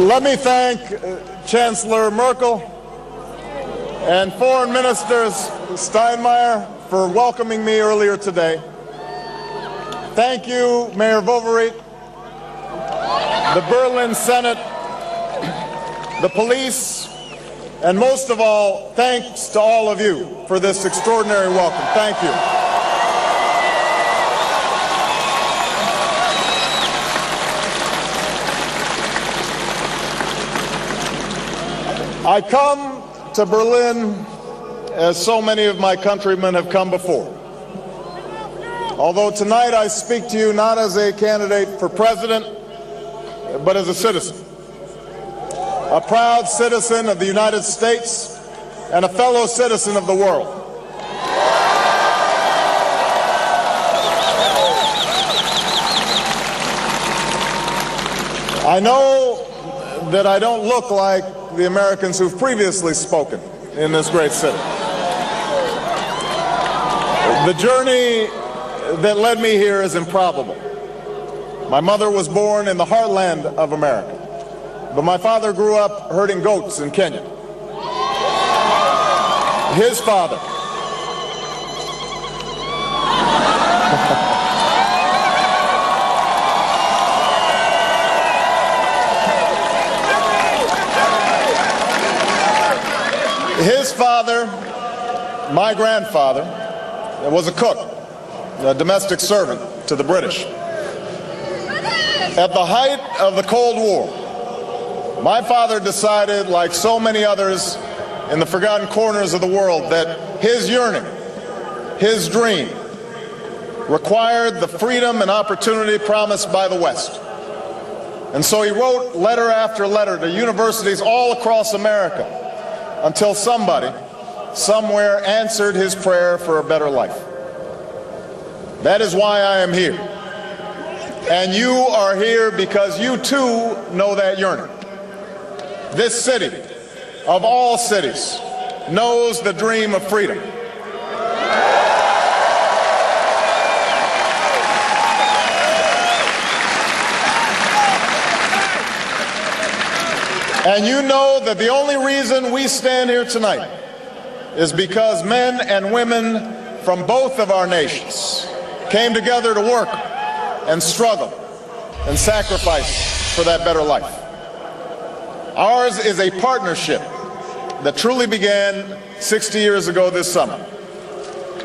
Let me thank Chancellor Merkel and Foreign Minister Steinmeier for welcoming me earlier today. Thank you, Mayor Vovereat, the Berlin Senate, the police, and most of all, thanks to all of you for this extraordinary welcome. Thank you. I come to Berlin as so many of my countrymen have come before. Although tonight I speak to you not as a candidate for president, but as a citizen. A proud citizen of the United States and a fellow citizen of the world. I know that I don't look like the Americans who've previously spoken in this great city. The journey that led me here is improbable. My mother was born in the heartland of America, but my father grew up herding goats in Kenya. His father my grandfather, was a cook, a domestic servant to the British. At the height of the Cold War, my father decided, like so many others in the forgotten corners of the world, that his yearning, his dream, required the freedom and opportunity promised by the West. And so he wrote letter after letter to universities all across America until somebody, somewhere, answered his prayer for a better life. That is why I am here. And you are here because you too know that yearning. This city, of all cities, knows the dream of freedom. And you know that the only reason we stand here tonight is because men and women from both of our nations came together to work and struggle and sacrifice for that better life. Ours is a partnership that truly began 60 years ago this summer,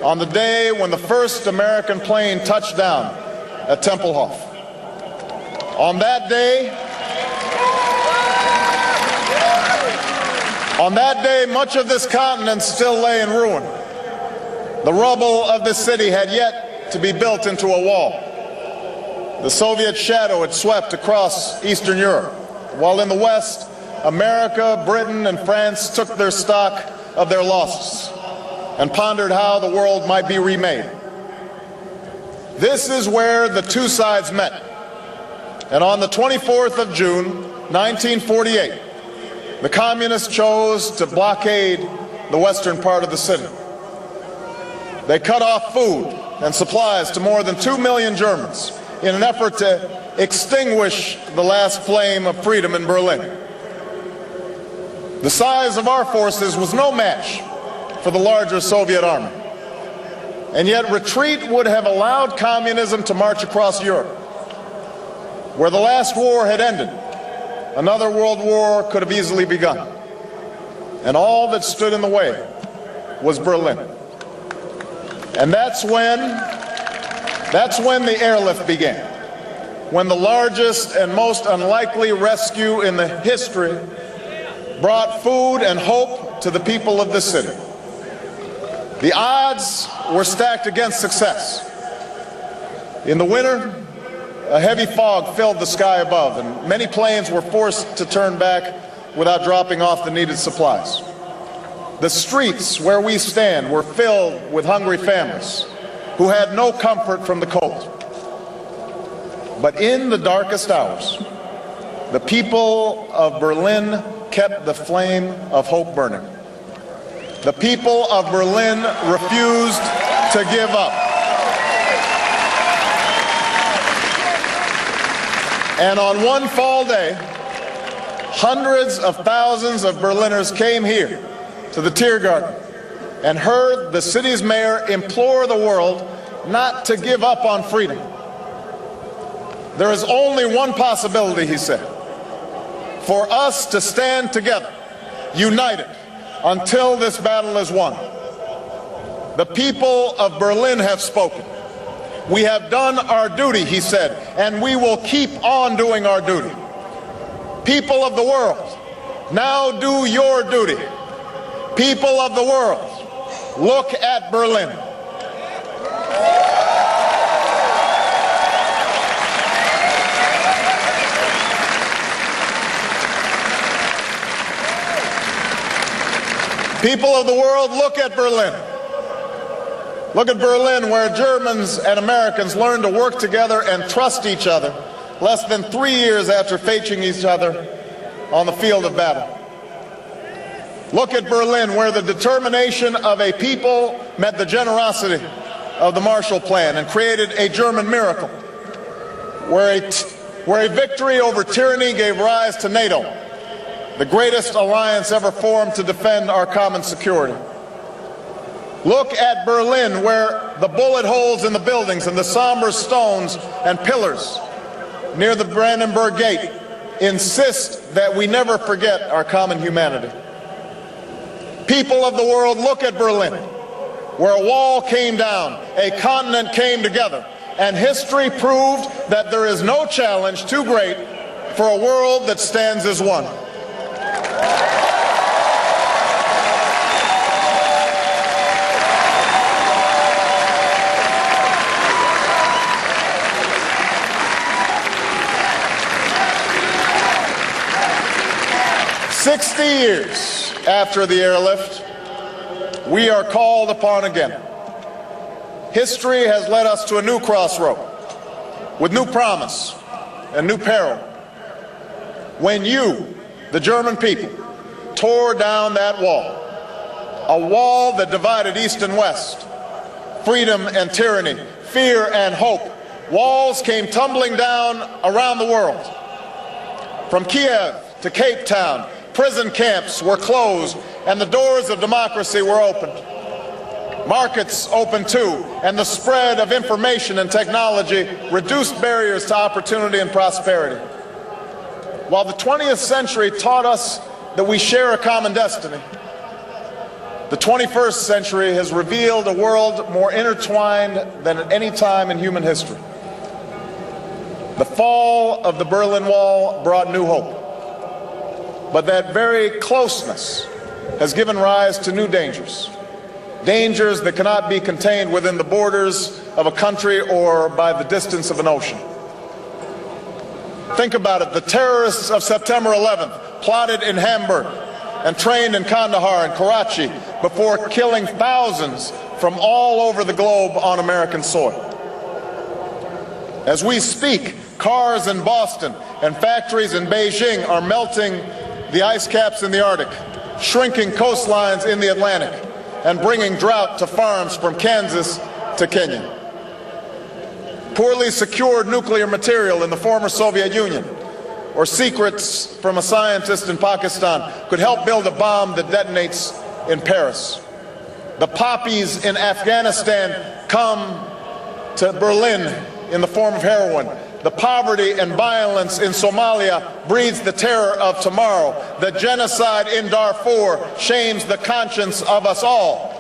on the day when the first American plane touched down at Tempelhof. On that day, much of this continent still lay in ruin. The rubble of this city had yet to be built into a wall. The Soviet shadow had swept across Eastern Europe, while in the West, America, Britain, and France took their stock of their losses and pondered how the world might be remade. This is where the two sides met. And on the 24th of June, 1948, the communists chose to blockade the western part of the city. They cut off food and supplies to more than 2 million Germans in an effort to extinguish the last flame of freedom in Berlin. The size of our forces was no match for the larger Soviet army. And yet retreat would have allowed communism to march across Europe. Where the last war had ended, another world war could have easily begun. And all that stood in the way was Berlin. And that's when the airlift began, when the largest and most unlikely rescue in the history brought food and hope to the people of this city. The odds were stacked against success. In the winter, a heavy fog filled the sky above, and many planes were forced to turn back without dropping off the needed supplies. The streets where we stand were filled with hungry families who had no comfort from the cold. But in the darkest hours, the people of Berlin kept the flame of hope burning. The people of Berlin refused to give up. And on one fall day, Hundreds of thousands of Berliners came here to the Tiergarten and heard the city's mayor implore the world not to give up on freedom. There is only one possibility, he said, for us to stand together, united, until this battle is won. The people of Berlin have spoken. We have done our duty, he said, and we will keep on doing our duty. People of the world, now do your duty. People of the world, look at Berlin. People of the world, look at Berlin. Look at Berlin, where Germans and Americans learned to work together and trust each other less than 3 years after facing each other on the field of battle. Look at Berlin, where the determination of a people met the generosity of the Marshall Plan and created a German miracle, where a victory over tyranny gave rise to NATO, the greatest alliance ever formed to defend our common security. Look at Berlin, where the bullet holes in the buildings and the somber stones and pillars near the Brandenburg Gate insist that we never forget our common humanity. People of the world, look at Berlin, where a wall came down, a continent came together, and history proved that there is no challenge too great for a world that stands as one. "60 years after the airlift, we are called upon again. History has led us to a new crossroad with new promise and new peril. When you, the German people, tore down that wall, a wall that divided East and West, freedom and tyranny, fear and hope, walls came tumbling down around the world. From Kiev to Cape Town, prison camps were closed and the doors of democracy were opened. Markets opened too, and the spread of information and technology reduced barriers to opportunity and prosperity. While the 20th century taught us that we share a common destiny, the 21st century has revealed a world more intertwined than at any time in human history. The fall of the Berlin Wall brought new hope. But that very closeness has given rise to new dangers. Dangers that cannot be contained within the borders of a country or by the distance of an ocean. Think about it. The terrorists of September 11th plotted in Hamburg and trained in Kandahar and Karachi before killing thousands from all over the globe on American soil. As we speak, cars in Boston and factories in Beijing are melting the ice caps in the Arctic, shrinking coastlines in the Atlantic, and bringing drought to farms from Kansas to Kenya. Poorly secured nuclear material in the former Soviet Union, or secrets from a scientist in Pakistan, could help build a bomb that detonates in Paris. The poppies in Afghanistan come to Berlin in the form of heroin. The poverty and violence in Somalia breeds the terror of tomorrow. The genocide in Darfur shames the conscience of us all.